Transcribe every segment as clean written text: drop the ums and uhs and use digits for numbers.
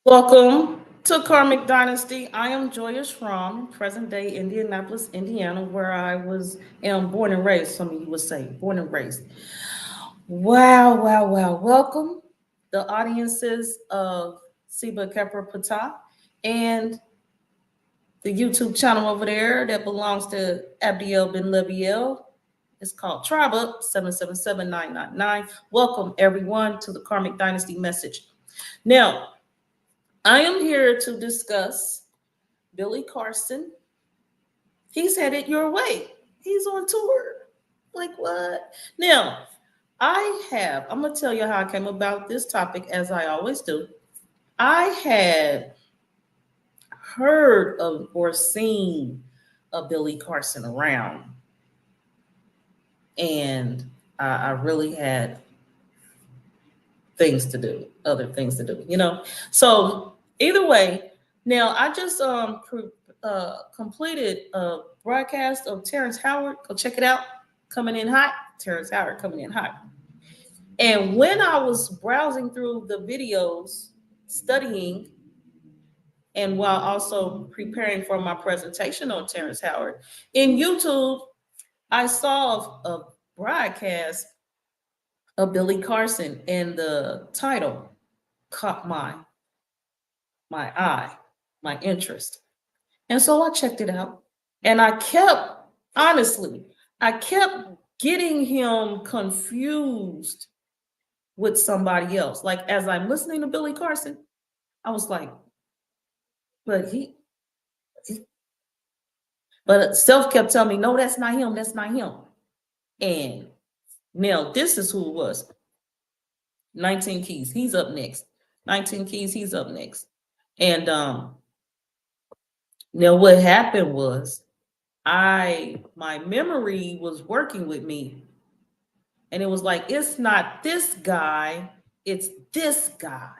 Welcome to Karmic Dynasty. I am Joya Schramm, present day Indianapolis, Indiana, where I am born and raised. Some of you would say born and raised. Wow. Welcome the audiences of Seba Khepra Ptah and the YouTube channel over there that belongs to Abdiel bin Leviel. It's called Tribe Up 777999. Welcome everyone to the Karmic Dynasty message. Now, I am here to discuss Billy Carson. He's headed your way. He's on tour. Like what? Now, I'm going to tell you how I came about this topic as I always do. I had heard of or seen a Billy Carson around. And I really had other things to do. So either way, now I just completed a broadcast of Terrence Howard. Go check it out. Coming in hot. Terrence Howard coming in hot. And when I was browsing through the videos, studying, and while also preparing for my presentation on Terrence Howard, in YouTube, I saw a broadcast of Billy Carson, and the title caught my eye, my interest. And so I checked it out. And I kept getting him confused with somebody else. Like as I'm listening to Billy Carson, I was like, but self kept telling me, no, that's not him. That's not him. And now this is who it was. 19 Keys. He's up next. 19 Keys. He's up next. And now what happened was my memory was working with me. And it was like, it's not this guy, it's this guy.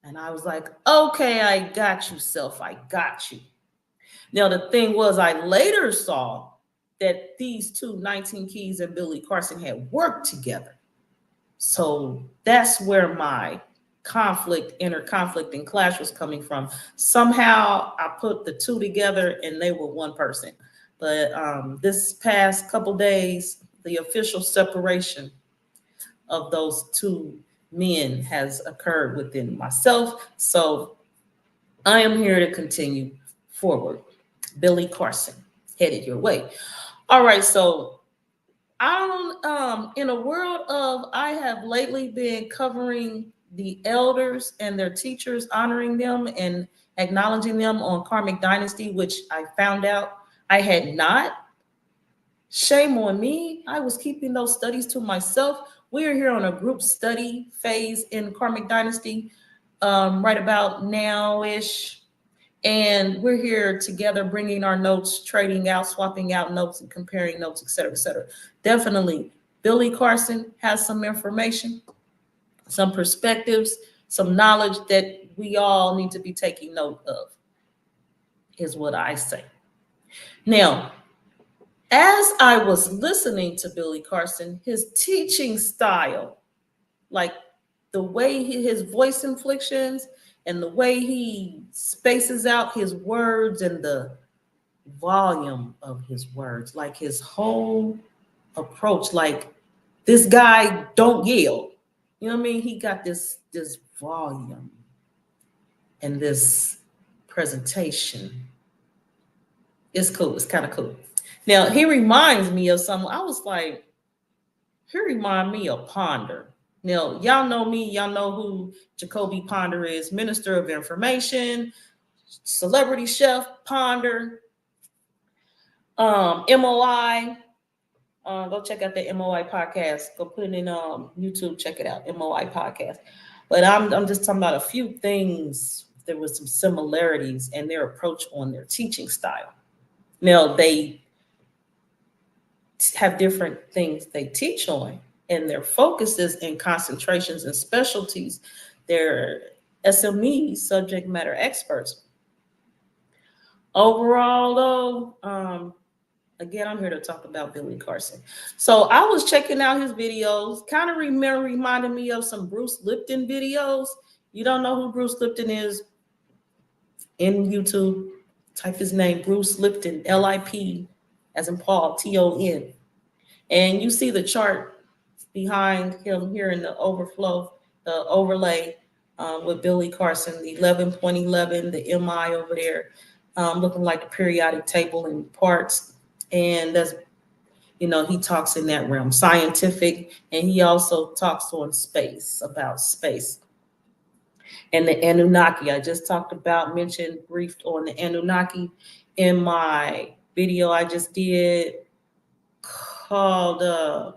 And I was like, okay, I got you, self. I got you. Now, the thing was, I later saw that these two, 19 Keys and Billy Carson, had worked together. So that's where my inner conflict and clash was coming from. Somehow I put the two together and they were one person. But this past couple days, the official separation of those two men has occurred within myself. So I am here to continue forward. Billy Carson, headed your way. All right, so in a world of, I have lately been covering the elders and their teachers, honoring them and acknowledging them on Karmic Dynasty, which I found out I had not. Shame on me. I was keeping those studies to myself. We are here on a group study phase in Karmic Dynasty right about now-ish. And we're here together bringing our notes, trading out, swapping out notes and comparing notes, et cetera, et cetera. Definitely, Billy Carson has some information, some perspectives, some knowledge that we all need to be taking note of, is what I say. Now, as I was listening to Billy Carson, his teaching style, like the way his voice inflections and the way he spaces out his words and the volume of his words, like his whole approach, like this guy don't yell. You know what I mean? He got this volume and this presentation. It's cool. It's kind of cool. Now, he reminds me of someone. I was like, he reminds me of Ponder. Now, y'all know me. Y'all know who Jacoby Ponder is. Minister of Information, celebrity chef Ponder, MOI. Go check out the MOI podcast. Go put it in YouTube. Check it out, MOI podcast. But I'm just talking about a few things. There was some similarities in their approach on their teaching style. Now, they have different things they teach on, and their focuses and concentrations and specialties. They're SME, subject matter experts. Overall, though, again, I'm here to talk about Billy Carson. So I was checking out his videos, kind of reminded me of some Bruce Lipton videos. You don't know who Bruce Lipton is? In YouTube, type his name, Bruce Lipton, Lip, as in Paul, Ton. And you see the chart behind him here in the overlay with Billy Carson, the 11.11, the MI over there, looking like the periodic table in parts. And that's, he talks in that realm, scientific, and he also talks on space, about space. And the Anunnaki, I just briefed on the Anunnaki in my video I just did called,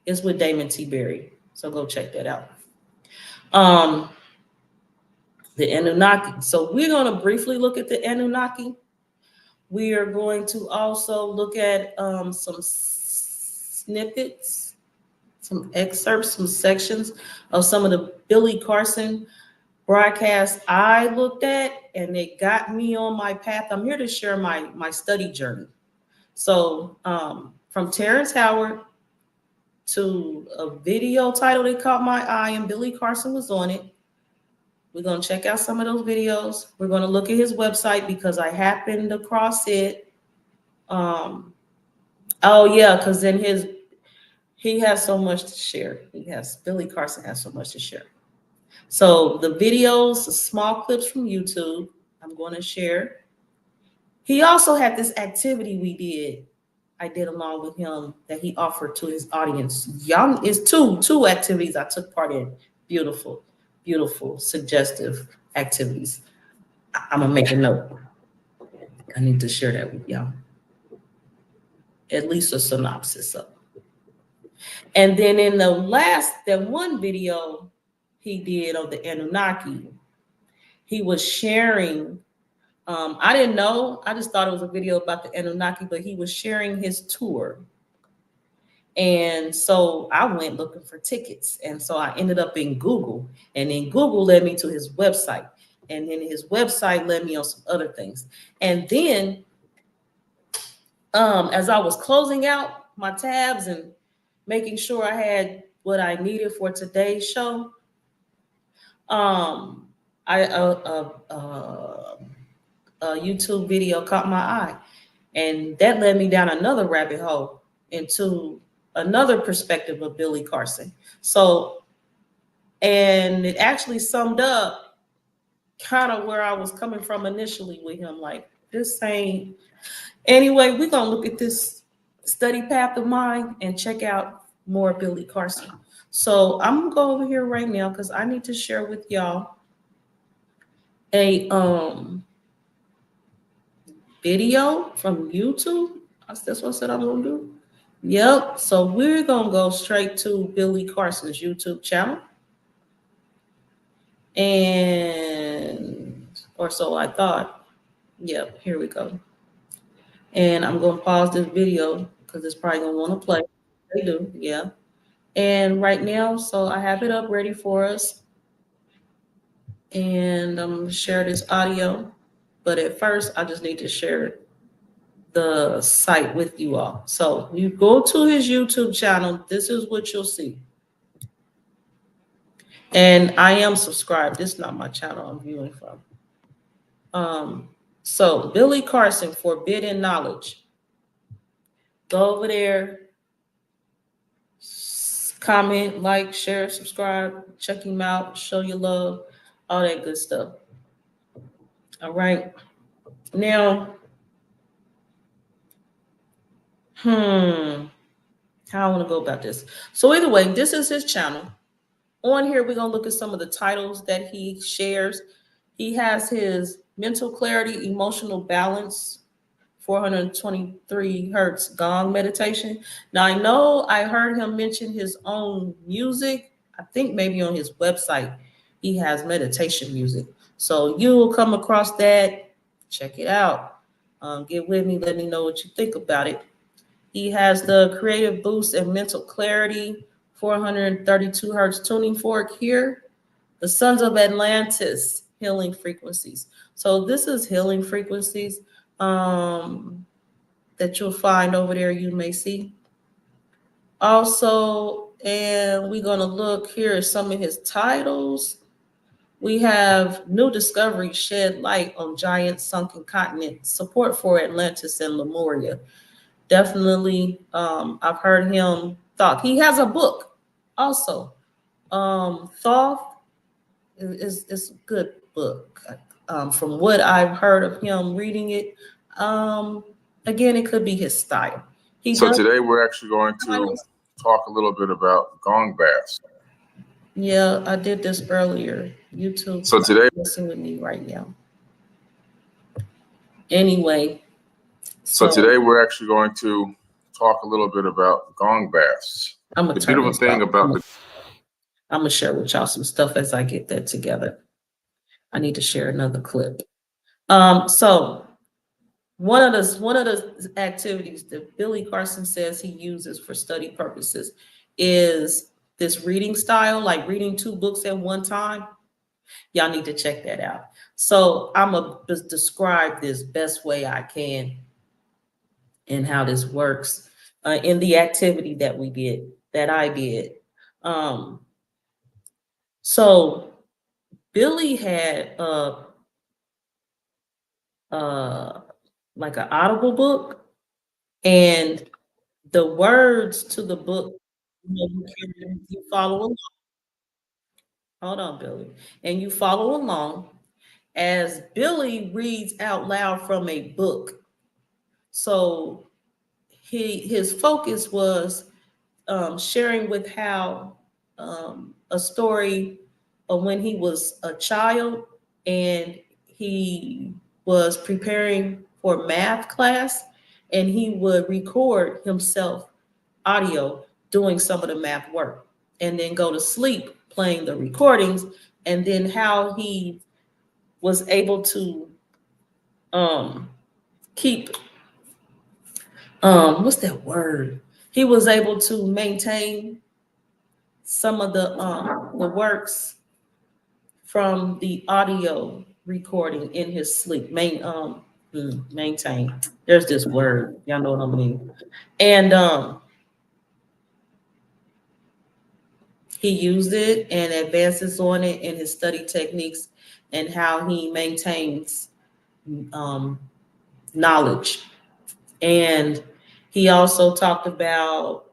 it's with Damon T. Berry. So go check that out. The Anunnaki. So we're going to briefly look at the Anunnaki. We are going to also look at some snippets, some excerpts, some sections of some of the Billy Carson broadcasts I looked at, and it got me on my path. I'm here to share my study journey. So from Terrence Howard to a video title that caught my eye, and Billy Carson was on it. We're going to check out some of those videos. We're going to look at his website because I happened across it. Oh yeah, because then he has so much to share. Billy Carson has so much to share. So the videos, small clips from YouTube, I'm going to share. He also had this activity I did along with him that he offered to his audience. Young is two activities I took part in. Beautiful, beautiful, suggestive activities. I'm gonna make a note. I need to share that with y'all. At least a synopsis of it. And then in that one video he did of the Anunnaki, he was sharing. I didn't know. I just thought it was a video about the Anunnaki, but he was sharing his tour. And so I went looking for tickets. And so I ended up in Google. And then Google led me to his website. And then his website led me on some other things. And then as I was closing out my tabs and making sure I had what I needed for today's show, a YouTube video caught my eye, and that led me down another rabbit hole into another perspective of Billy Carson. So, and it actually summed up kind of where I was coming from initially with him. Like, this ain't. Anyway, we're going to look at this study path of mine and check out more Billy Carson. So I'm going to go over here right now because I need to share with y'all a video from YouTube. That's what I said I'm going to do. Yep. So we're going to go straight to Billy Carson's YouTube channel. Or so I thought. Yep. Here we go. And I'm going to pause this video because it's probably going to want to play. They do. Yeah. And right now, so I have it up ready for us. And I'm going to share this audio. But at first, I just need to share the site with you all. So you go to his YouTube channel. This is what you'll see. And I am subscribed. This is not my channel I'm viewing from. So Billy Carson, Forbidden Knowledge. Go over there. Comment, like, share, subscribe, check him out, show your love, all that good stuff. All right. Now, how I want to go about this. So either way, this is his channel. On here, we're going to look at some of the titles that he shares. He has his mental clarity, emotional balance, 423 hertz gong meditation. Now, I know I heard him mention his own music. I think maybe on his website, he has meditation music. So you will come across that. Check it out. Get with me. Let me know what you think about it. He has the creative boost and mental clarity, 432 hertz tuning fork here. The Sons of Atlantis, healing frequencies. So this is healing frequencies that you'll find over there, you may see. Also, and we're going to look here at some of his titles. We have new discoveries shed light on giant sunken continents, support for Atlantis and Lemuria. Definitely, I've heard him talk. He has a book also. Thoth is a good book. From what I've heard of him reading it, again, it could be his style. So today we're actually going to talk a little bit about gong baths. Yeah, I did this earlier. YouTube. So today, listen with me right now. Anyway. So today we're actually going to talk a little bit about gong baths. I'm gonna the beautiful thing about I'm gonna share with y'all some stuff as I get that together. I need to share another clip. So one of the activities that Billy Carson says he uses for study purposes is this reading style, like reading 2 books at one time. Y'all need to check that out. So I'm gonna just describe this best way I can and how this works in the activity that I did. So Billy had like an Audible book, and the words to the book, you follow along. Hold on, Billy. And you follow along as Billy reads out loud from a book. So his focus was sharing with how a story of when he was a child and he was preparing for math class, and he would record himself audio doing some of the math work and then go to sleep playing the recordings, and then how he was able to keep what's that word? He was able to maintain some of the works from the audio recording in his sleep. Maintain. There's this word. Y'all know what I mean. And he used it and advances on it in his study techniques and how he maintains knowledge. And he also talked about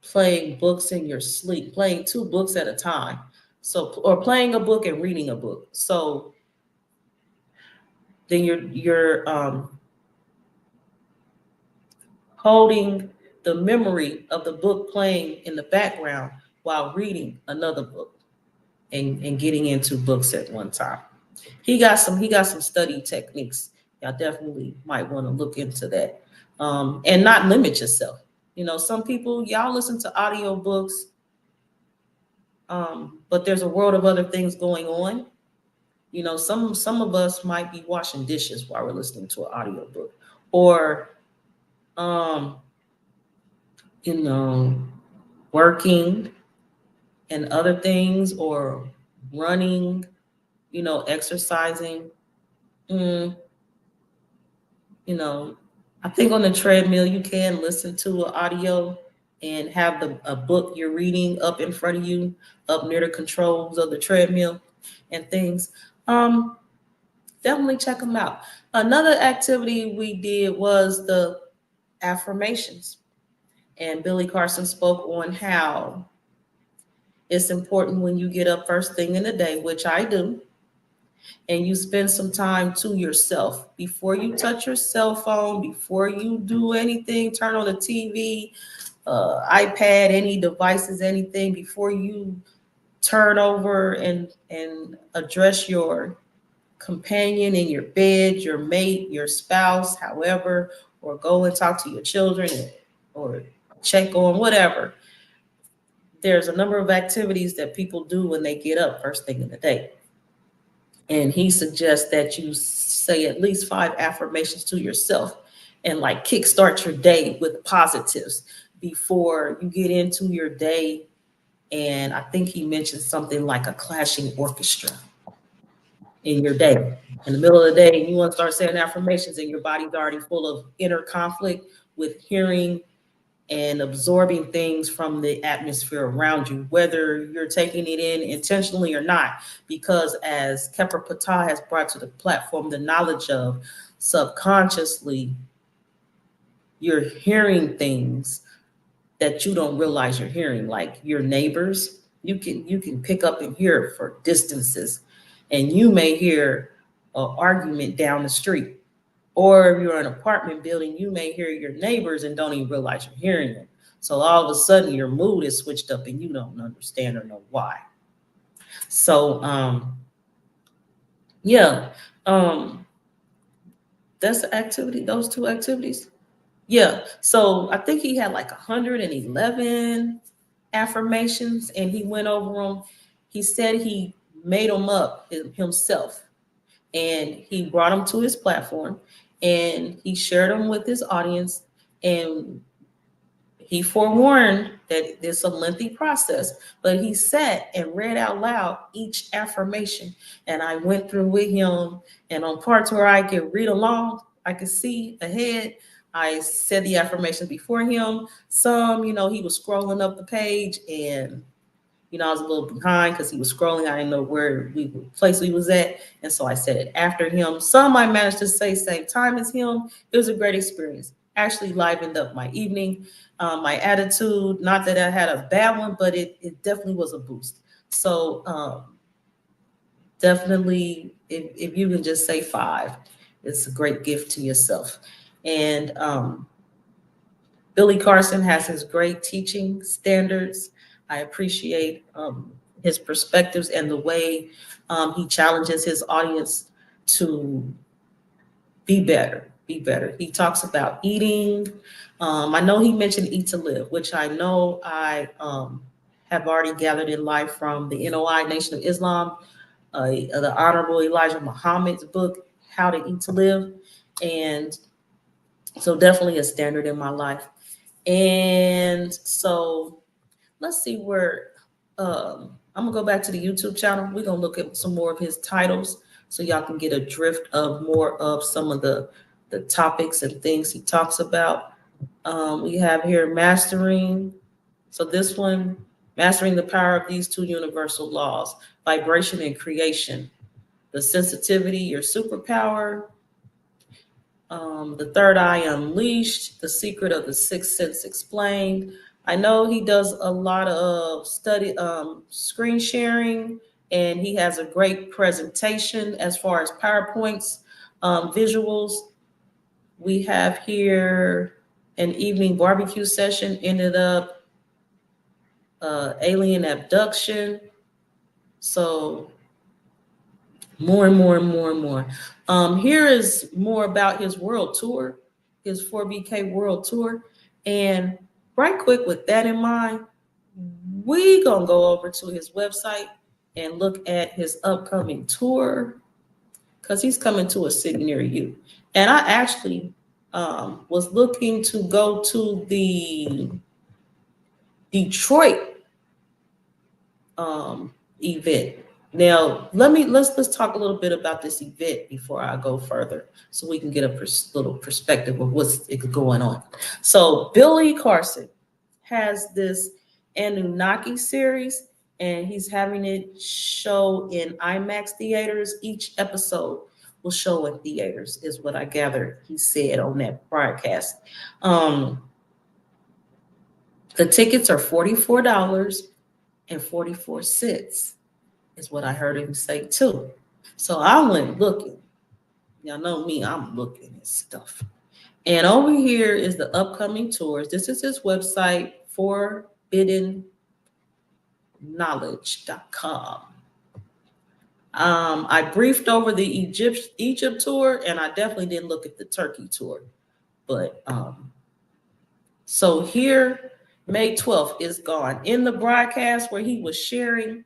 playing books in your sleep, playing 2 books at a time. So, or playing a book and reading a book. So then you're holding the memory of the book playing in the background while reading another book and getting into books at one time. He got some study techniques. Y'all definitely might want to look into that. And not limit yourself. You know, some people, y'all listen to audiobooks, but there's a world of other things going on. You know, some of us might be washing dishes while we're listening to an audiobook, or you know, working and other things, or running, you know, exercising. You know, I think on the treadmill you can listen to an audio and have a book you're reading up in front of you, up near the controls of the treadmill and things. Definitely check them out. Another activity we did was the affirmations. And Billy Carson spoke on how it's important when you get up first thing in the day, which I do, and you spend some time to yourself before you touch your cell phone, before you do anything, turn on the TV, iPad, any devices, anything, before you turn over and address your companion in your bed, your mate, your spouse, however, or go and talk to your children or check on whatever. There's a number of activities that people do when they get up first thing in the day. And he suggests that you say at least 5 affirmations to yourself and like kickstart your day with positives before you get into your day. And I think he mentioned something like a clashing orchestra in your day. In the middle of the day, you want to start saying affirmations and your body's already full of inner conflict with hearing and absorbing things from the atmosphere around you, whether you're taking it in intentionally or not. Because as Khepra Ptah has brought to the platform, the knowledge of subconsciously, you're hearing things that you don't realize you're hearing, like your neighbors. You can pick up and hear it for distances, and you may hear an argument down the street. Or if you're in an apartment building, you may hear your neighbors and don't even realize you're hearing them. So all of a sudden your mood is switched up and you don't understand or know why. So yeah, that's the activity, those two activities. Yeah, so I think he had like 111 affirmations and he went over them. He said he made them up himself, and he brought them to his platform and he shared them with his audience, and he forewarned that it's a lengthy process, but he sat and read out loud each affirmation. And I went through with him, and on parts where I could read along, I could see ahead, I said the affirmations before him. Some, he was scrolling up the page, and I was a little behind because he was scrolling. I didn't know where place we was at. And so I said it after him. Some I managed to say same time as him. It was a great experience. Actually livened up my evening, my attitude. Not that I had a bad one, but it definitely was a boost. So definitely, if you can just say 5, it's a great gift to yourself. And Billy Carson has his great teaching standards. I appreciate his perspectives and the way he challenges his audience to be better, be better. He talks about eating. I know he mentioned Eat to Live, which I know I have already gathered in life from the NOI, Nation of Islam, the Honorable Elijah Muhammad's book, How to Eat to Live. And so definitely a standard in my life. And so let's see where, I'm gonna go back to the YouTube channel. We're gonna look at some more of his titles so y'all can get a drift of more of some of the topics and things he talks about. We have here mastering. So this one, mastering the power of these 2 universal laws, vibration and creation, the sensitivity, your superpower, the third eye unleashed, the secret of the 6th sense explained. I know he does a lot of screen sharing, and he has a great presentation as far as PowerPoints, visuals. We have here an evening barbecue session, ended up alien abduction. So more and more and more and more. Here is more about his world tour, his 4BK world tour. And right quick, with that in mind, we gonna go over to his website and look at his upcoming tour, because he's coming to a city near you. And I actually was looking to go to the Detroit event. Now, let's talk a little bit about this event before I go further, so we can get a little perspective of what's going on. So Billy Carson has this Anunnaki series, and he's having it show in IMAX theaters. Each episode will show in theaters, is what I gathered he said on that broadcast. The tickets are $44.44. is what I heard him say too. So I went looking. Y'all know me, I'm looking at stuff. And over here is the upcoming tours. This is his website, forbiddenknowledge.com. I briefed over the Egypt tour, and I definitely didn't look at the Turkey tour. But so here, May 12th is gone. In the broadcast where he was sharing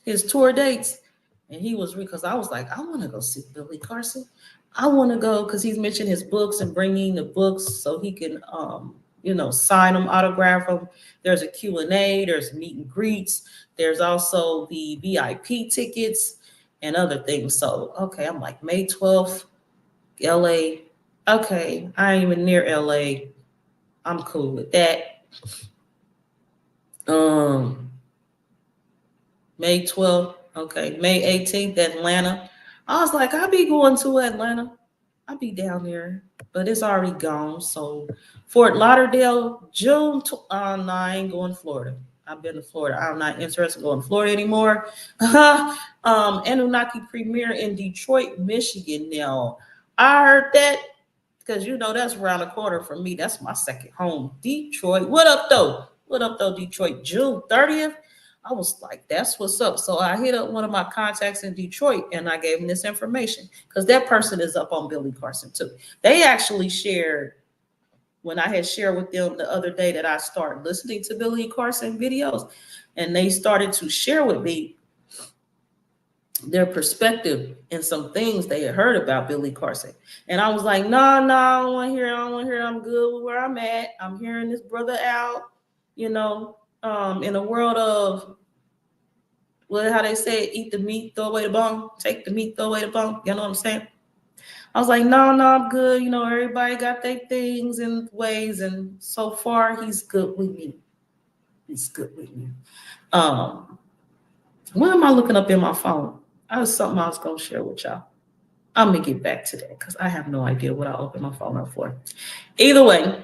his tour dates, and he was, because I was like, I want to go see Billy Carson. I want to go, because he's mentioned his books and bringing the books so he can sign them, autograph them. There's a Q&A, there's meet and greets, there's also the VIP tickets and other things. So okay, I'm like, May 12th, LA. Okay, I ain't even near LA. I'm cool with that. May 12th. Okay, May 18th, Atlanta. I was like, I'll be going to Atlanta. I'll be down there, but it's already gone. So Fort Lauderdale, June. No, I ain't going to Florida. I've been to Florida. I'm not interested in going to Florida anymore. Anunnaki premiere in Detroit, Michigan. Now, I heard that because you know that's around the corner from me. That's my second home, Detroit. What up, though? What up, though, Detroit? June 30th. I was like, that's what's up. So I hit up one of my contacts in Detroit and I gave him this information because that person is up on Billy Carson too. They actually shared, when I had shared with them the other day that I started listening to Billy Carson videos, and they started to share with me their perspective and some things they had heard about Billy Carson. And I was like, no, I don't want to hear, I'm good with where I'm at. I'm hearing this brother out, in a world of, well, how they say it, eat the meat, throw away the bone, take the meat, throw away the bone. You know what I'm saying? I was like, no, I'm good. Everybody got their things and ways. And so far, he's good with me. He's good with me. What am I looking up in my phone? That was something I was going to share with y'all. I'm going to get back to that because I have no idea what I opened my phone up for. Either way,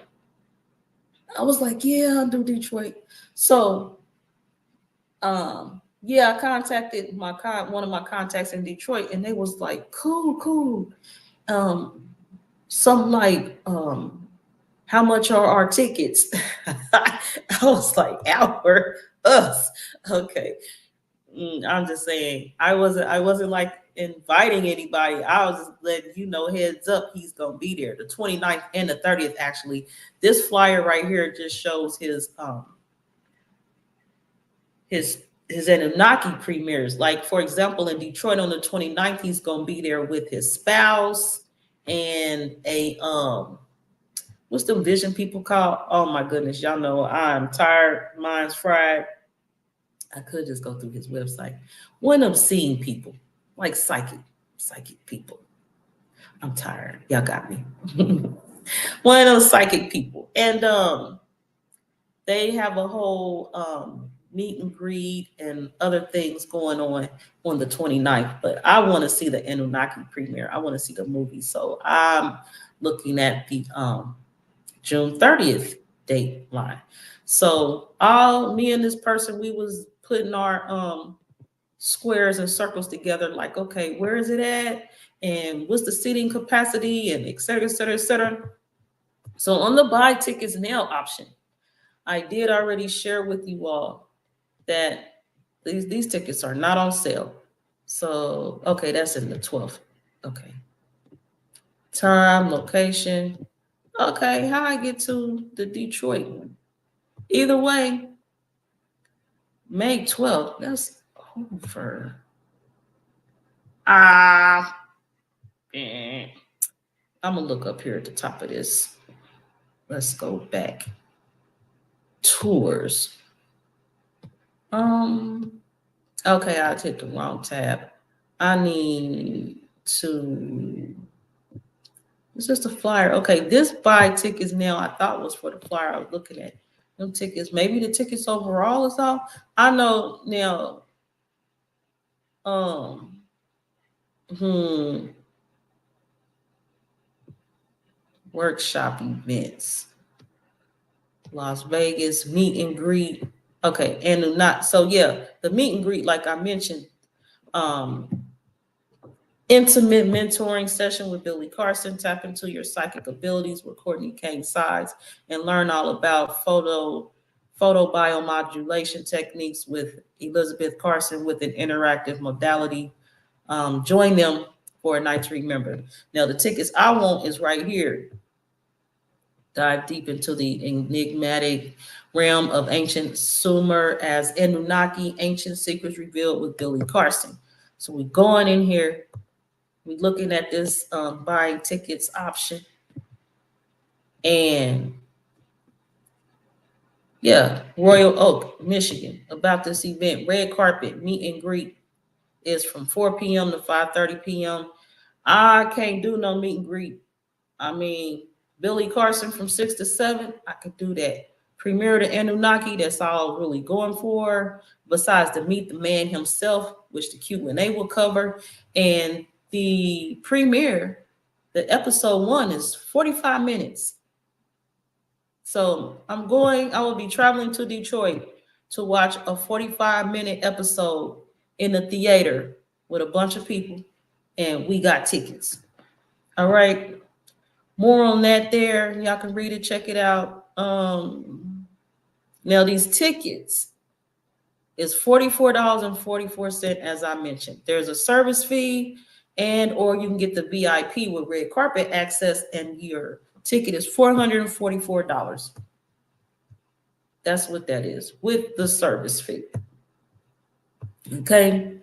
I was like, yeah, I'll do Detroit. So, yeah, I contacted one of my contacts in Detroit, and they was like, cool. Something like, how much are our tickets? I was like, us. Okay. I'm just saying, I wasn't like inviting anybody. I was just letting heads up, he's gonna be there the 29th and the 30th. Actually, this flyer right here just shows his Anunnaki premieres. Like, for example, in Detroit on the 29th, he's gonna be there with his spouse and a what's the vision people call? Oh my goodness, y'all know I'm tired, mine's fried. I could just go through his website. One of seeing people, like psychic people. I'm tired. Y'all got me. One of those psychic people. And they have a whole meet and greet and other things going on the 29th. But I want to see the Anunnaki premiere. I want to see the movie. So I'm looking at the June 30th date line. So me and this person, we was putting our squares and circles together, like, okay, where is it at? And what's the seating capacity, and et cetera, et cetera, et cetera. So on the buy tickets now option, I did already share with you all that these tickets are not on sale. So, okay, that's in the 12th. Okay. Time, location. Okay, how I get to the Detroit one? Either way, May 12th, that's over. I'm gonna look up here at the top of this. Let's go back. Tours. Okay, I hit the wrong tab. I need to. It's just a flyer. Okay, this buy tickets now I thought was for the flyer I was looking at. Them tickets, maybe the tickets overall is off. I know now. Workshop events. Las Vegas meet and greet. Okay, and not so yeah, the meet and greet, like I mentioned, intimate mentoring session with Billy Carson. Tap into your psychic abilities with Courtney Kane Sides and learn all about photo biomodulation techniques with Elizabeth Carson with an interactive modality. Join them for a night to remember. Now, the tickets I want is right here. Dive deep into the enigmatic realm of ancient Sumer as Anunnaki, ancient secrets revealed with Billy Carson. So we're going in here. We're looking at this buying tickets option. And yeah, Royal Oak, Michigan, about this event. Red carpet meet and greet is from 4 p.m. to 5:30 p.m. I can't do no meet and greet I mean, Billy Carson from 6 to 7, I could do that. Premiere to Anunnaki, that's all really going for. Besides the Meet the Man himself, which the Q&A will cover. And the premiere, the episode 1 is 45 minutes. So I will be traveling to Detroit to watch a 45-minute episode in the theater with a bunch of people, and we got tickets. All right. More on that there. Y'all can read it, check it out. Now these tickets is $44.44, as I mentioned. There's a service fee, and or you can get the VIP with red carpet access, and your ticket is $444. That's what that is with the service fee. Okay.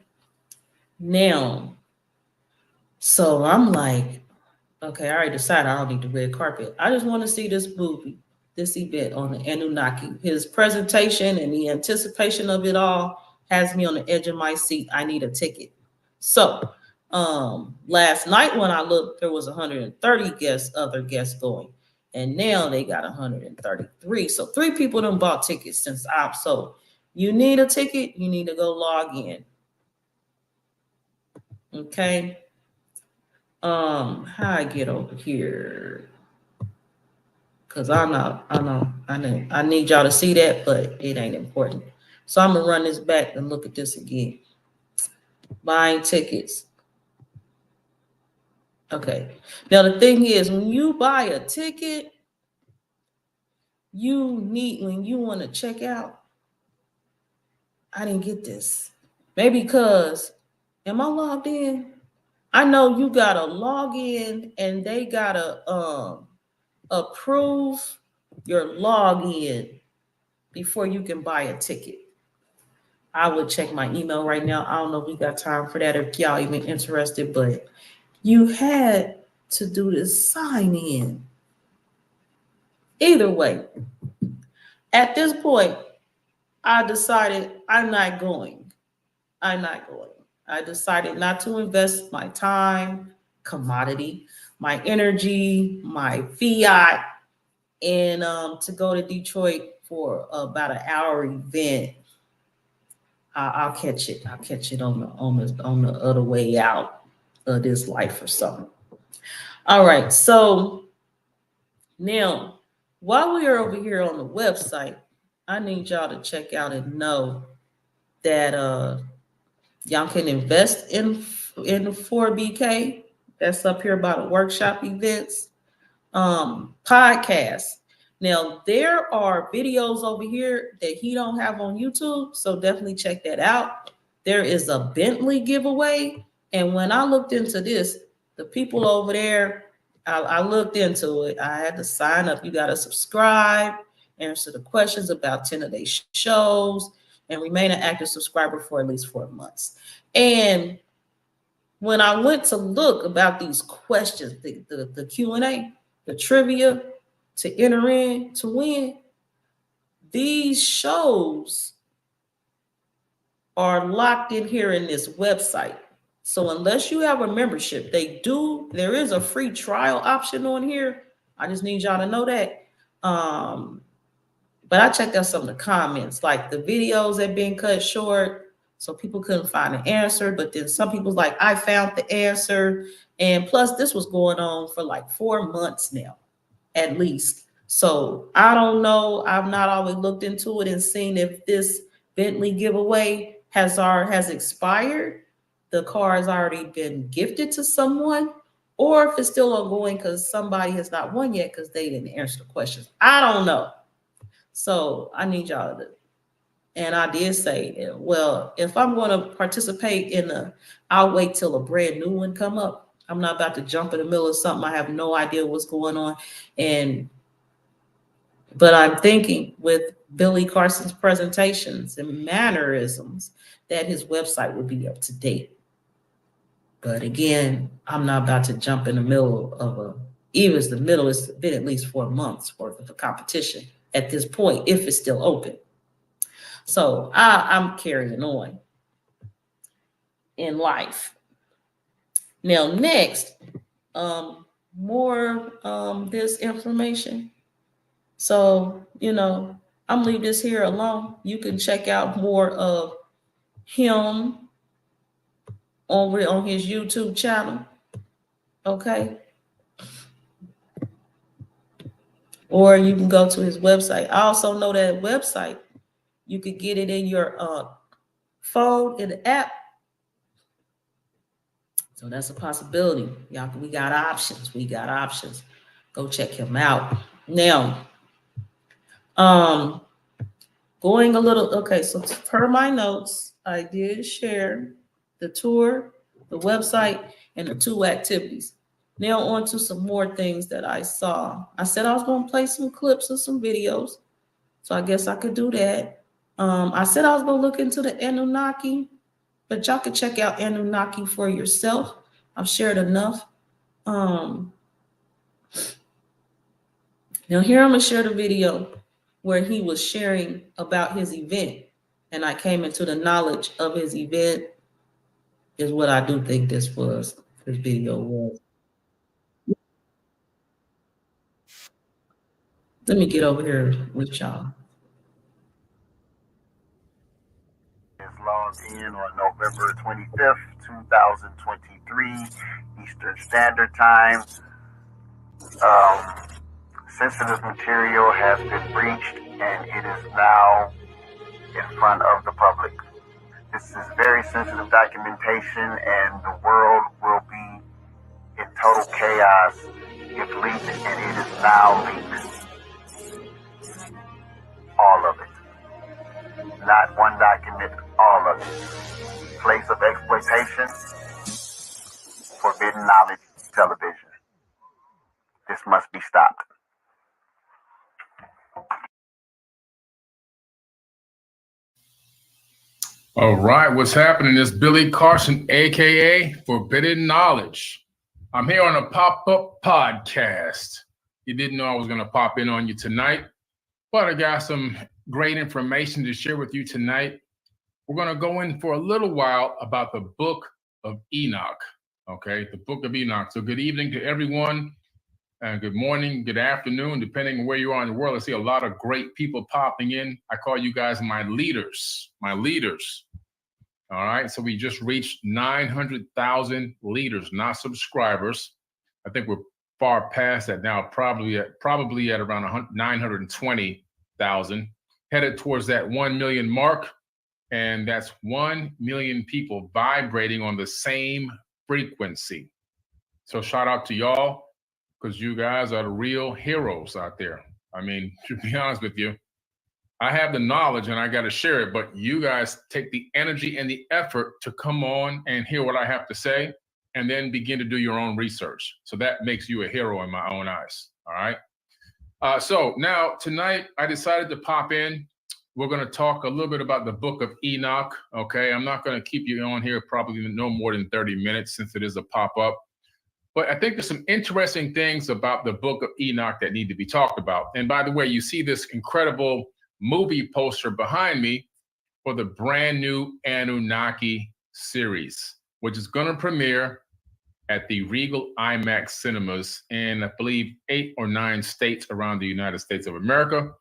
Now, so I'm like, okay, I already decided I don't need the red carpet. I just want to see this movie, this event on the Anunnaki. His presentation and the anticipation of it all has me on the edge of my seat. I need a ticket. So last night when I looked, there was 130 other guests going. And now they got 133. So 3 people done bought tickets since I'm so you need a ticket, you need to go log in. Okay. How I get over here? Because I need y'all to see that, but it ain't important. So I'm gonna run this back and look at this again. Buying tickets. Okay. Now the thing is, when you buy a ticket, when you want to check out, I didn't get this. Maybe because, am I logged in? I know you gotta log in and they gotta approve your login before you can buy a ticket. I would check my email right now. I don't know if we got time for that, if y'all even interested, but you had to do this sign in. Either way, at this point, I decided I'm not going. I decided not to invest my time, commodity, my energy, my fiat, and to go to Detroit for about an hour event. I'll catch it. I'll catch it on the other way out of this life or something. All right. So now, while we are over here on the website, I need y'all to check out and know that y'all can invest in 4BK. That's up here about the workshop events. Podcasts. Now there are videos over here that he don't have on YouTube, so definitely check that out. There is a Bentley giveaway, and when I looked into this, the people over there, I looked into it. I had to sign up. You got to subscribe, answer the questions about 10 of their shows, and remain an active subscriber for at least 4 months. And when I went to look about these questions, the Q&A, the trivia to enter in to win, these shows are locked in here in this website. So unless you have a membership, there is a free trial option on here. I just need y'all to know that. But I checked out some of the comments, like the videos that been cut short, so people couldn't find the answer. But then some people's like, I found the answer. And plus this was going on for like 4 months now, at least. So I don't know. I've not always looked into it and seen if this Bentley giveaway has expired. The car has already been gifted to someone, or if it's still ongoing because somebody has not won yet because they didn't answer the questions. I don't know. So I need y'all to, and I did say, well, if I'm going to participate I'll wait till a brand new one come up. I'm not about to jump in the middle of something. I have no idea what's going on. But I'm thinking with Billy Carson's presentations and mannerisms that his website would be up to date. But again, I'm not about to jump in the middle of it's been at least 4 months worth of a competition at this point, if it's still open. So I'm carrying on in life. Now, next, more this information. So, I'm gonna leave this here alone. You can check out more of him over on his YouTube channel. Okay. Or you can go to his website. I also know that website, you could get it in your phone in the app. So that's a possibility. Y'all, we got options. We got options. Go check him out. Now, going a little, okay, so per my notes, I did share the tour, the website, and the 2 activities. Now on to some more things that I saw. I said I was going to play some clips of some videos, so I guess I could do that. I said I was going to look into the Anunnaki, but y'all could check out Anunnaki for yourself. I've shared enough. Now here I'm going to share the video where he was sharing about his event, and I came into the knowledge of his event is what I do think this video was. Let me get over here with y'all. Is logged in on November 25th, 2023, Eastern Standard Time. Sensitive material has been breached and it is now in front of the public. This is very sensitive documentation and the world will be in total chaos if leaked, and it is now leaked. All of it. Not one document, all of it. Place of exploitation, forbidden knowledge television. This must be stopped. All right, what's happening? It's Billy Carson, aka Forbidden Knowledge. I'm here on a pop-up podcast. You didn't know I was going to pop in on you tonight, but I got some great information to share with you tonight. We're going to go in for a little while about the Book of Enoch. Okay, the Book of Enoch. So good evening to everyone, and good morning, good afternoon, depending on where you are in the world. I see a lot of great people popping in. I call you guys my leaders, All right, so we just reached 900,000 leaders, not subscribers. I think we're far past that now, probably at around 920,000, headed towards that 1 million mark. And that's 1 million people vibrating on the same frequency. So shout out to y'all, because you guys are the real heroes out there. I mean, to be honest with you, I have the knowledge and I got to share it, but you guys take the energy and the effort to come on and hear what I have to say and then begin to do your own research. So that makes you a hero in my own eyes. All right. So now tonight I decided to pop in. We're going to talk a little bit about the Book of Enoch. Okay. I'm not going to keep you on here probably no more than 30 minutes since it is a pop-up. But I think there's some interesting things about the Book of Enoch that need to be talked about. And by the way, you see this incredible movie poster behind me for the brand new Anunnaki series, which is going to premiere at the Regal IMAX cinemas in, I believe, 8 or 9 states around the United States of America.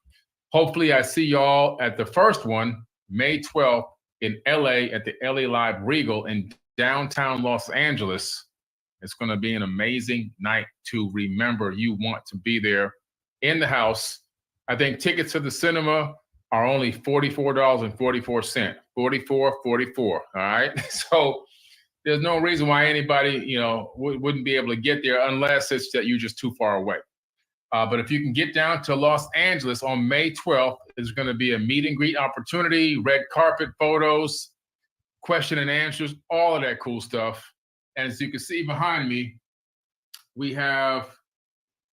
Hopefully, I see y'all at the first one, May 12th in LA at the LA Live Regal in downtown Los Angeles. It's going to be an amazing night to remember. You want to be there in the house. I think tickets to the cinema are only $44.44. $44.44. All right. So there's no reason why anybody, wouldn't be able to get there unless it's that you're just too far away. But if you can get down to Los Angeles on May 12th, there's going to be a meet and greet opportunity, red carpet photos, question and answers, all of that cool stuff. And as you can see behind me, we have,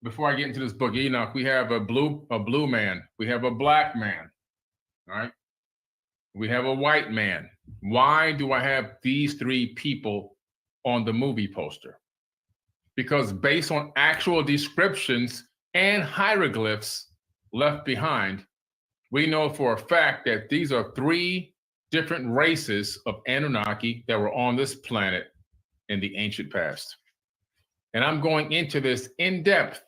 before I get into this book, Enoch, we have a blue man. We have a black man, all right? We have a white man. Why do I have these 3 people on the movie poster? Because based on actual descriptions and hieroglyphs left behind, we know for a fact that these are 3 different races of Anunnaki that were on this planet in the ancient past. And I'm going into this in depth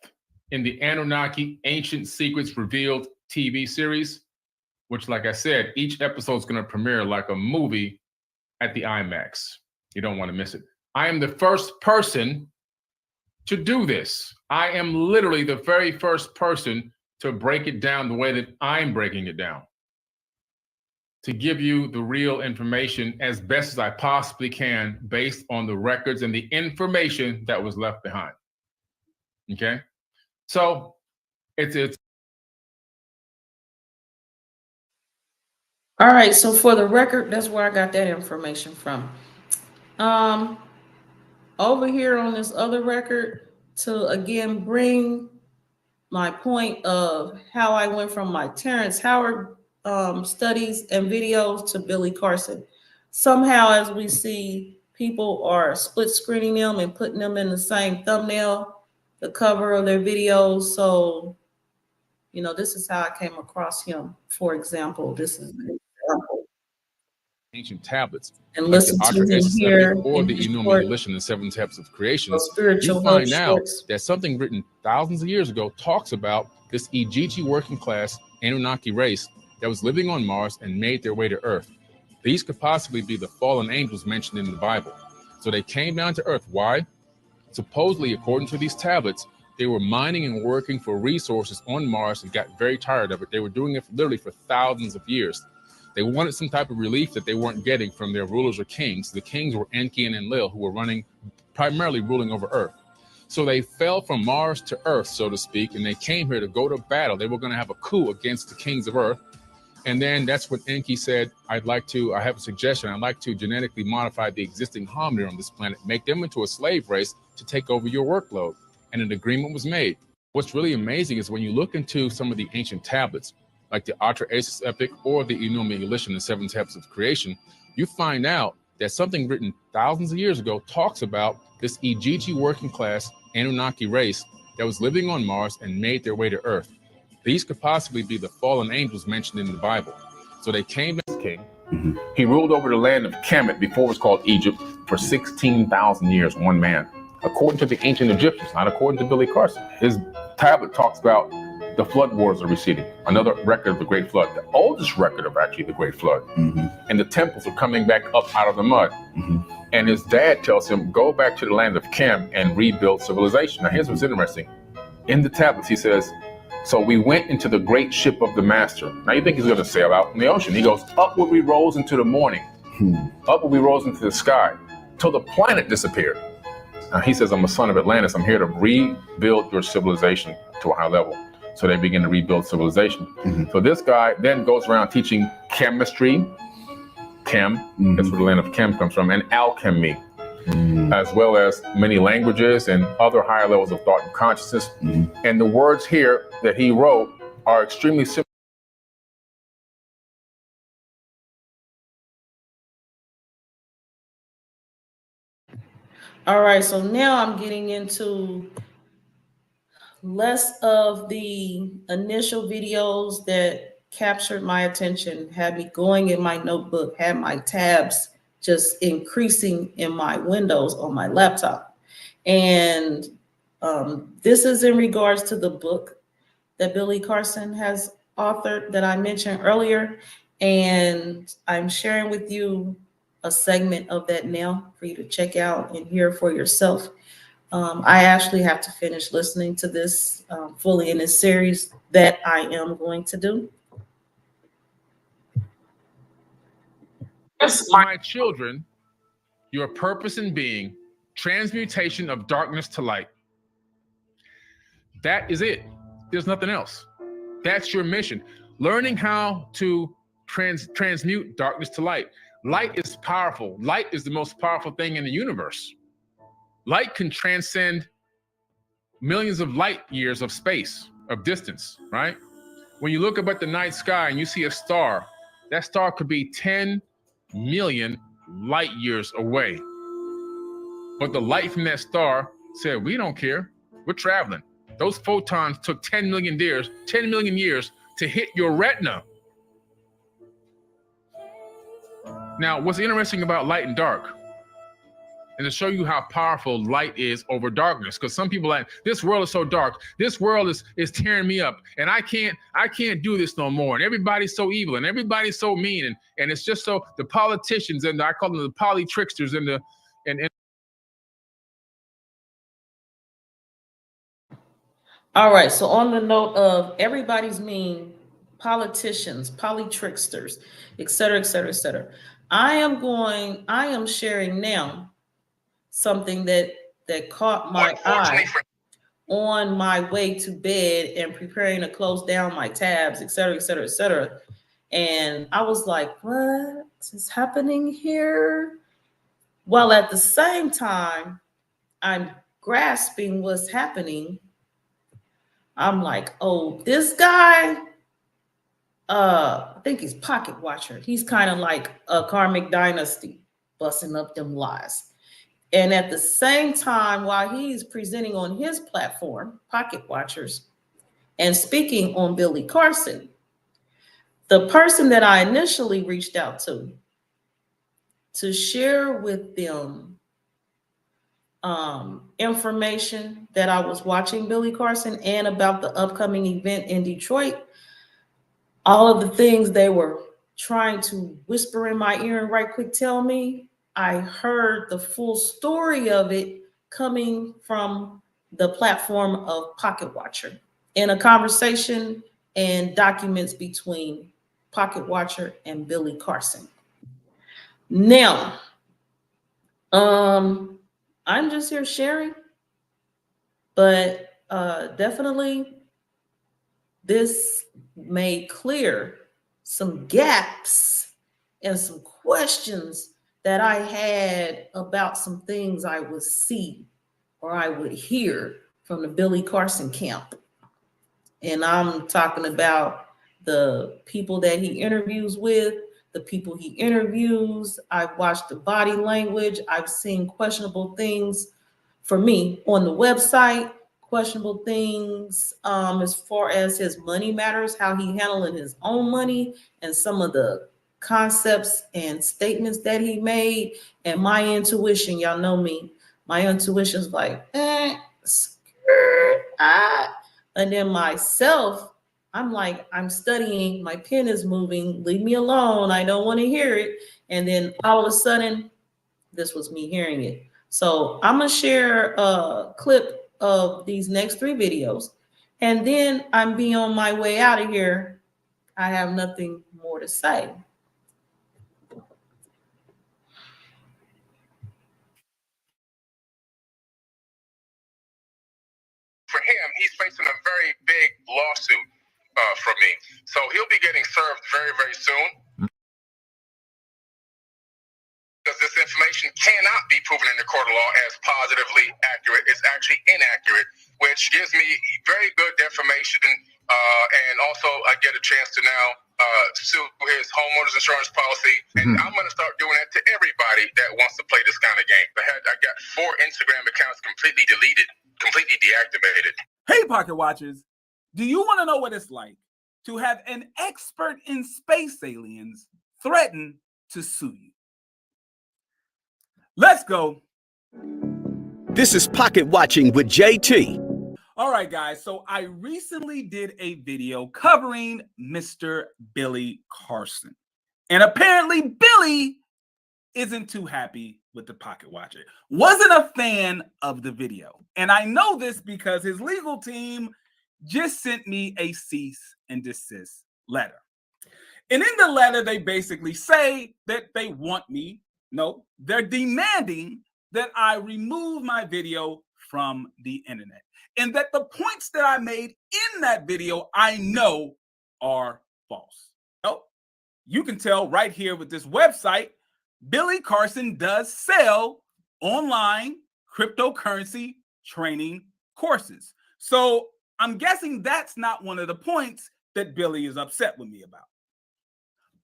in the Anunnaki Ancient Secrets Revealed TV series, which, like I said, each episode is going to premiere like a movie at the IMAX. You don't want to miss it. I am the first person to do this. I am literally the very first person to break it down the way that I'm breaking it down, to give you the real information as best as I possibly can based on the records and the information that was left behind. Okay? So it's All right, so for the record, that's where I got that information from. Over here on this other record, to again bring my point of how I went from my Terrence Howard studies and videos to Billy Carson. Somehow, as we see, people are split screening them and putting them in the same thumbnail, the cover of their videos. So, you know, this is how I came across him. For example, this is an example. Ancient tablets, And like listen the to him here or the in Enumeration, the 7 steps of creation. spiritual You find out shorts. that something written thousands of years ago talks about this Ijiji working class Anunnaki race that was living on Mars and made their way to Earth. These could possibly be the fallen angels mentioned in the Bible. So they came down to Earth. Why? Supposedly, according to these tablets, they were mining and working for resources on Mars and got very tired of it. They were doing it literally for thousands of years. They wanted some type of relief that they weren't getting from their rulers or kings. The kings were Enki and Enlil, who were primarily ruling over Earth. So they fell from Mars to Earth, so to speak, and they came here to go to battle. They were going to have a coup against the kings of Earth. And then that's when Enki said, I have a suggestion. I'd like to genetically modify the existing hominid on this planet, make them into a slave race to take over your workload. And an agreement was made. What's really amazing is when you look into some of the ancient tablets, like the Atrahasis epic or the Enumeration, the 7 steps of creation, you find out that something written thousands of years ago talks about this Ijiji working class Anunnaki race that was living on Mars and made their way to Earth. These could possibly be the fallen angels mentioned in the Bible. So they came as king. Mm-hmm. He ruled over the land of Kemet, before it was called Egypt, for 16,000 years, one man. According to the ancient Egyptians, not according to Billy Carson. His tablet talks about the flood waters are receding, another record of the Great Flood, the oldest record of actually the Great Flood. Mm-hmm. And the temples are coming back up out of the mud. Mm-hmm. And his dad tells him, go back to the land of Chem and rebuild civilization. Now, here's what's interesting. In the tablets, he says, so we went into the great ship of the master. Now, you think he's going to sail out in the ocean. He goes, upward we rose into the morning. Upward we rose into the sky, till the planet disappeared. Now, he says, I'm a son of Atlantis. I'm here to rebuild your civilization to a high level. So they begin to rebuild civilization. Mm-hmm. So this guy then goes around teaching chemistry, that's where the land of Chem comes from, and alchemy, as well as many languages and other higher levels of thought and consciousness. And the words here that he wrote are extremely simple. All right, so now I'm getting into less of the initial videos that captured my attention, had me going in my notebook, had my tabs just increasing in my windows on my laptop. And this is in regards to the book that Billy Carson has authored that I mentioned earlier. And I'm sharing with you a segment of that now for you to check out and hear for yourself. I actually have to finish listening to this fully in this series that I am going to do. Yes, my children, your purpose in being, transmutation of darkness to light. That is it. There's nothing else. That's your mission. Learning how to transmute darkness to light. Light is powerful. Light is the most powerful thing in the universe. Light can transcend millions of light years of space, of distance, right? When you look up at the night sky and you see a star, that star could be 10 million light years away. But the light from that star said, we don't care, we're traveling. Those photons took 10 million years to hit your retina. Now, what's interesting about light and dark? and to show you how powerful light is over darkness. Because some people like, this world is so dark. This world is tearing me up, and I can't do this no more. And everybody's so evil, and everybody's so mean, and it's just so the politicians and I call them the poly tricksters and All right, so on the note of everybody's mean, politicians, polytricksters, et cetera, et cetera, et cetera. I am sharing now something that caught my eye on my way to bed and preparing to close down my tabs, et cetera, et cetera, et cetera. And I was like, what is happening here? While at the same time, I'm grasping what's happening. I'm like, oh, this guy, I think he's Pocket Watcher. He's kind of like a Karmic Dynasty, busting up them lies. And at the same time, while he's presenting on his platform, Pocket Watchers, and speaking on Billy Carson, the person that I initially reached out to share with them information that I was watching Billy Carson and about the upcoming event in Detroit, all of the things they were trying to whisper in my ear and right quick tell me, I heard the full story of it coming from the platform of Pocket Watcher in a conversation and documents between Pocket Watcher and Billy Carson. Now, I'm just here sharing, but definitely this made clear some gaps and some questions that I had about some things I would see or I would hear from the Billy Carson camp. And I'm talking about the people that he interviews with, the people he interviews. I've watched the body language. I've seen questionable things for me on the website, questionable things as far as his money matters, how he handling his own money, and some of the concepts and statements that he made. And my intuition, y'all know me, my intuition's like, and then myself, I'm like, I'm studying, my pen is moving, leave me alone, I don't want to hear it. And then all of a sudden, this was me hearing it. So I'm gonna share a clip of these next 3 videos, and then I'm be on my way out of here. I have nothing more to say. For him, he's facing a very big lawsuit from me. So he'll be getting served very, very soon. Because this information cannot be proven in the court of law as positively accurate. It's actually inaccurate, which gives me very good defamation. And also I get a chance to now sue his homeowner's insurance policy. And I'm going to start doing that to everybody that wants to play this kind of game. I got 4 Instagram accounts completely deleted, completely deactivated. Hey, Pocket Watchers, do you want to know what it's like to have an expert in space aliens threaten to sue you? Let's go. This is Pocket Watching with JT. All right, guys. So I recently did a video covering Mr. Billy Carson. And apparently Billy isn't too happy with the Pocket Watcher. Wasn't a fan of the video. And I know this because his legal team just sent me a cease and desist letter. And in the letter, they basically say that they want me. No, they're demanding that I remove my video from the internet, and that the points that I made in that video I know are false. Oh, you can tell right here with this website, Billy Carson does sell online cryptocurrency training courses. So I'm guessing that's not one of the points that Billy is upset with me about.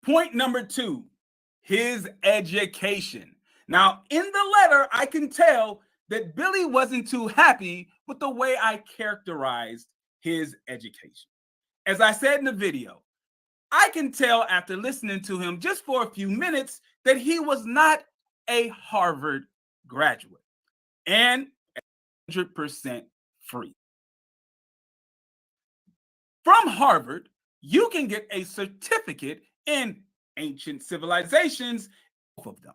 Point number 2. His education. Now, in the letter, I can tell that Billy wasn't too happy with the way I characterized his education. As I said in the video, I can tell after listening to him just for a few minutes that he was not a Harvard graduate and 100% free. From Harvard, you can get a certificate in ancient civilizations, both of them.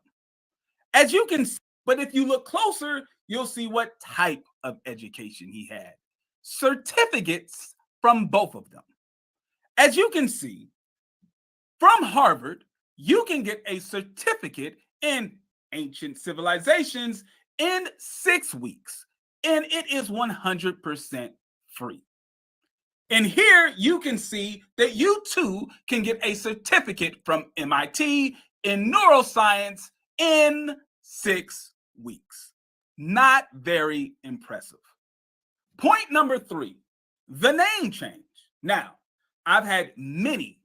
As you can see, but if you look closer, you'll see what type of education he had. Certificates from both of them. As you can see, from Harvard, you can get a certificate in ancient civilizations in 6 weeks, and it is 100% free. And here you can see that you too can get a certificate from MIT in neuroscience in 6 weeks. Not very impressive. Point number 3, the name change. Now, I've had many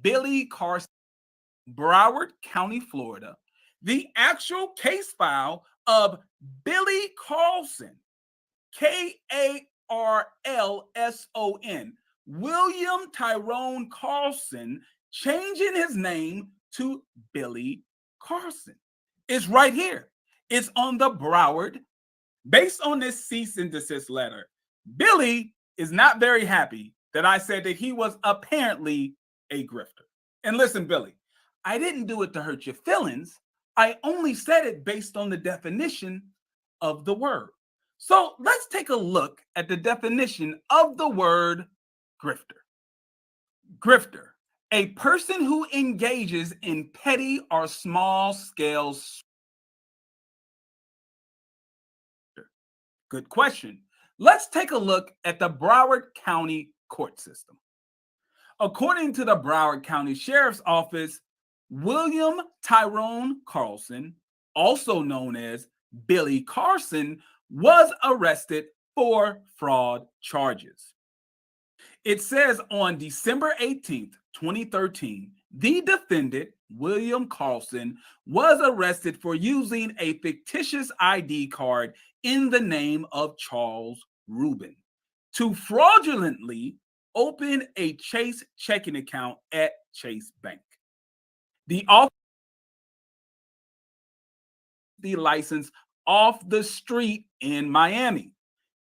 Billy Carson, Broward County, Florida. The actual case file of Billy Carson, Karlson, William Tyrone Carson, changing his name to Billy Carson. It's right here. It's on the Broward. Based on this cease and desist letter, Billy is not very happy that I said that he was apparently a grifter. And listen, Billy, I didn't do it to hurt your feelings. I only said it based on the definition of the word. So let's take a look at the definition of the word grifter. Grifter, a person who engages in petty or small scale. Good question. Let's take a look at the Broward County court system. According to the Broward County Sheriff's Office, William Tyrone Carlson, also known as Billy Carson, was arrested for fraud charges. It says on December 18th, 2013, the defendant, William Carlson, was arrested for using a fictitious ID card in the name of Charles Rubin to fraudulently open a Chase checking account at Chase Bank. The license off the street in Miami.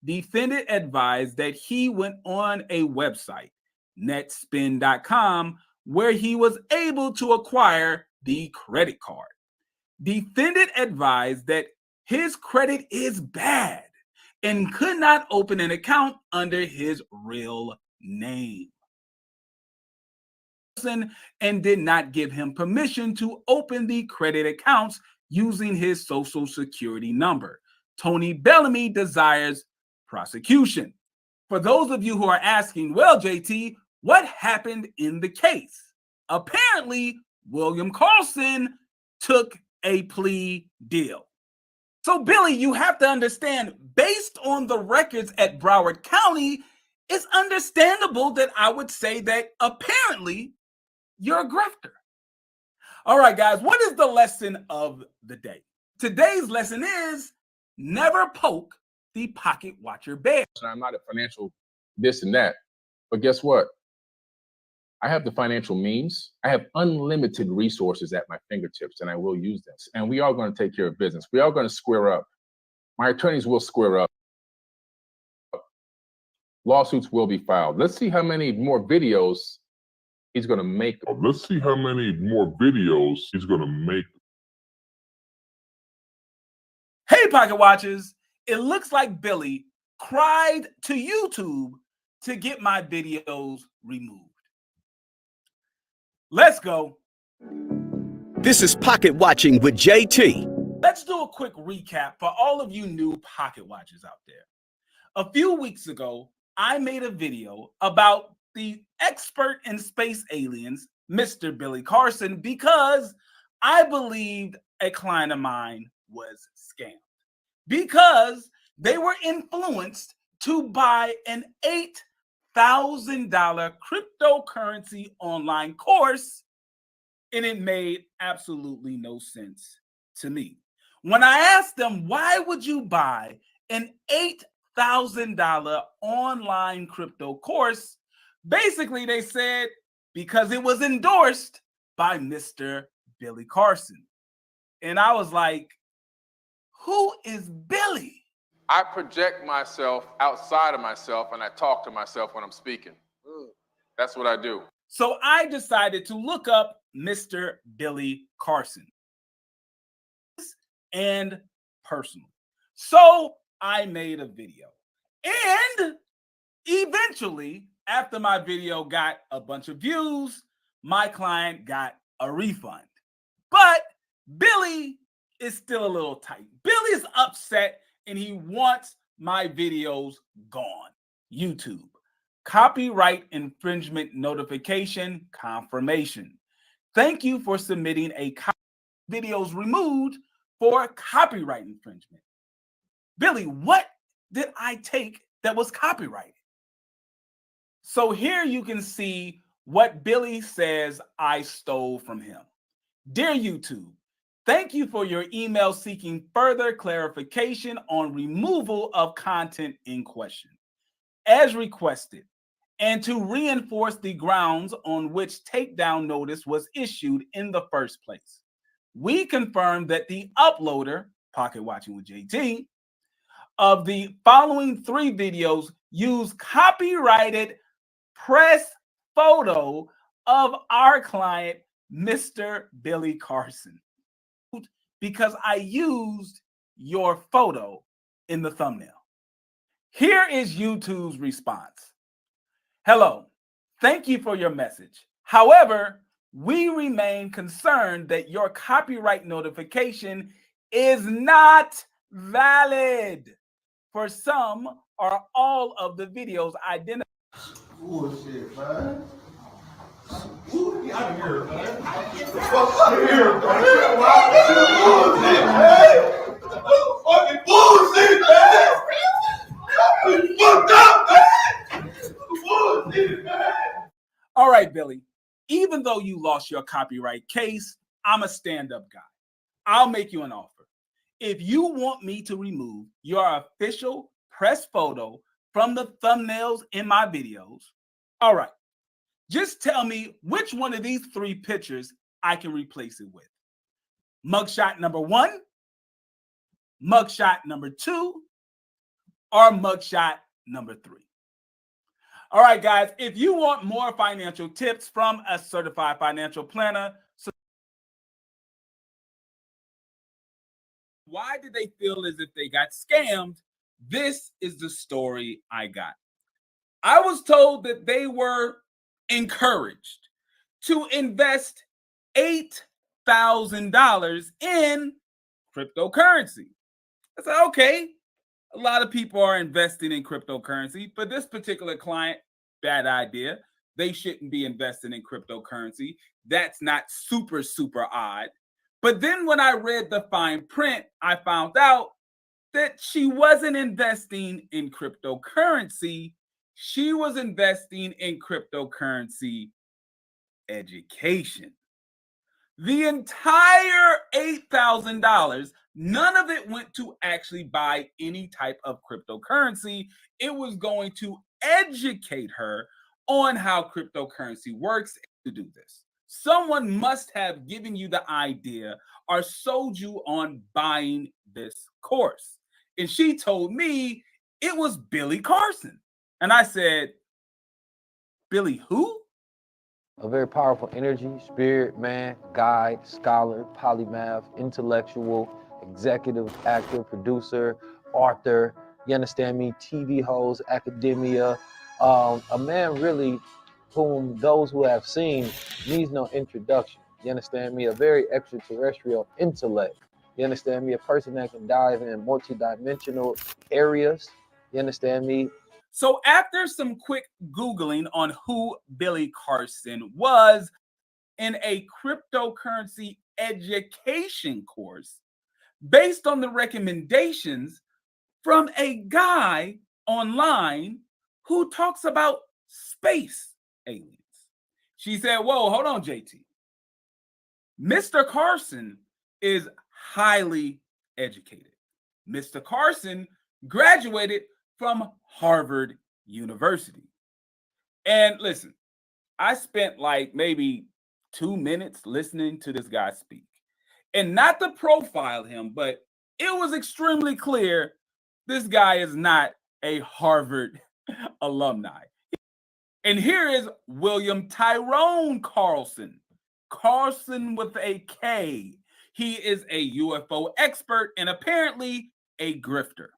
Defendant advised that he went on a website, netspin.com, where he was able to acquire the credit card. Defendant advised that his credit is bad and could not open an account under his real name, and did not give him permission to open the credit accounts using his social security number. Tony Bellamy desires prosecution. For those of you who are asking, well, JT, what happened in the case? Apparently, William Carson took a plea deal. So, Billy, you have to understand, based on the records at Broward County, it's understandable that I would say that apparently you're a grifter. All right, guys, what is the lesson of the day? Today's lesson is never poke the pocket watcher bear. I'm not a financial this and that, but guess what? I have the financial means. I have unlimited resources at my fingertips, and I will use this. And we are going to take care of business. We are going to square up. My attorneys will square up. Lawsuits will be filed. Let's see how many more videos he's going to make. Let's see how many more videos he's going to make. Hey, Pocket Watchers. It looks like Billy cried to YouTube to get my videos removed. Let's go. This is Pocket Watching with JT. Let's do a quick recap for all of you new Pocket Watchers out there. A few weeks ago, I made a video about the expert in space aliens, Mr. Billy Carson, because I believed a client of mine was scammed. Because they were influenced to buy an $8,000 cryptocurrency online course, and it made absolutely no sense to me. When I asked them, why would you buy an $8,000 online crypto course? Basically, they said, because it was endorsed by Mr. Billy Carson. And I was like, Who is Billy? I project myself outside of myself and I talk to myself when I'm speaking. That's what I do. So I decided to look up Mr. Billy Carson and personal. So I made a video. And eventually, after my video got a bunch of views, my client got a refund. But Billy is still a little tight. Billy is upset and he wants my videos gone. YouTube, copyright infringement notification confirmation. Thank you for submitting a videos removed for copyright infringement. Billy, what did I take that was copyrighted? So here you can see what Billy says I stole from him. Dear YouTube, thank you for your email seeking further clarification on removal of content in question, as requested, and to reinforce the grounds on which takedown notice was issued in the first place. We confirm that the uploader, Pocket Watching with JT, of the following 3 videos use copyrighted press photo of our client, Mr. Billy Carson, because I used your photo in the thumbnail. Here is YouTube's response. Hello, thank you for your message. However, we remain concerned that your copyright notification is not valid for some or all of the videos identified. Bullshit, man. Ooh, get out of here, man. Get the fuck out of here, man. Bullshit, man. Fucking bullshit, man. You fucked up, man. Bullshit, man. All right, Billy. Even though you lost your copyright case, I'm a stand-up guy. I'll make you an offer. If you want me to remove your official press photo from the thumbnails in my videos, all right, just tell me which one of these 3 pictures I can replace it with. Mugshot number 1, mugshot number 2, or mugshot number 3. All right, guys, if you want more financial tips from a certified financial planner, why did they feel as if they got scammed? This is the story I got. I was told that they were encouraged to invest $8,000 in cryptocurrency. I said, okay, a lot of people are investing in cryptocurrency. For this particular client, bad idea. They shouldn't be investing in cryptocurrency. That's not super, super odd. But then when I read the fine print, I found out that she wasn't investing in cryptocurrency. She was investing in cryptocurrency education. The entire $8,000, none of it went to actually buy any type of cryptocurrency. It was going to educate her on how cryptocurrency works. To do this, someone must have given you the idea or sold you on buying this course. And she told me it was Billy Carson. And I said, Billy who? A very powerful energy, spirit, man, guide, scholar, polymath, intellectual, executive, actor, producer, author, you understand me, TV host, academia, a man really whom those who have seen needs no introduction. You understand me? A very extraterrestrial intellect. You understand me? A person that can dive in multi-dimensional areas. You understand me? So after some quick Googling on who Billy Carson was in a cryptocurrency education course, based on the recommendations from a guy online who talks about space aliens, she said, whoa, hold on, JT. Mr. Carson is highly educated. Mr. Carson graduated from Harvard University. And listen, I spent like maybe 2 minutes listening to this guy speak. And not to profile him, but it was extremely clear this guy is not a Harvard alumni. And here is William Tyrone Carson. Carson with a K. He is a UFO expert and apparently a grifter.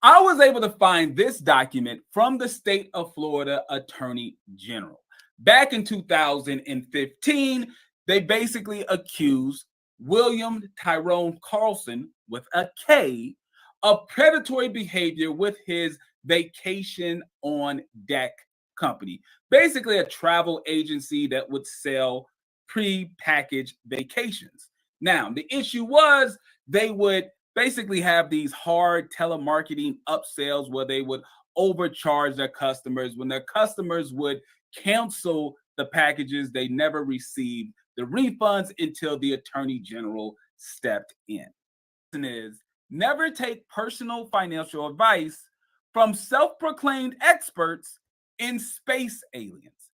I was able to find this document from the state of Florida Attorney General. Back in 2015, they basically accused William Tyrone Carson with a K of predatory behavior with his Vacation on Deck company, basically a travel agency that would sell pre-packaged vacations. Now, the issue was they would basically have these hard telemarketing upsells where they would overcharge their customers. When their customers would cancel the packages, they never received the refunds until the Attorney General stepped in. Is never take personal financial advice from self-proclaimed experts in space aliens.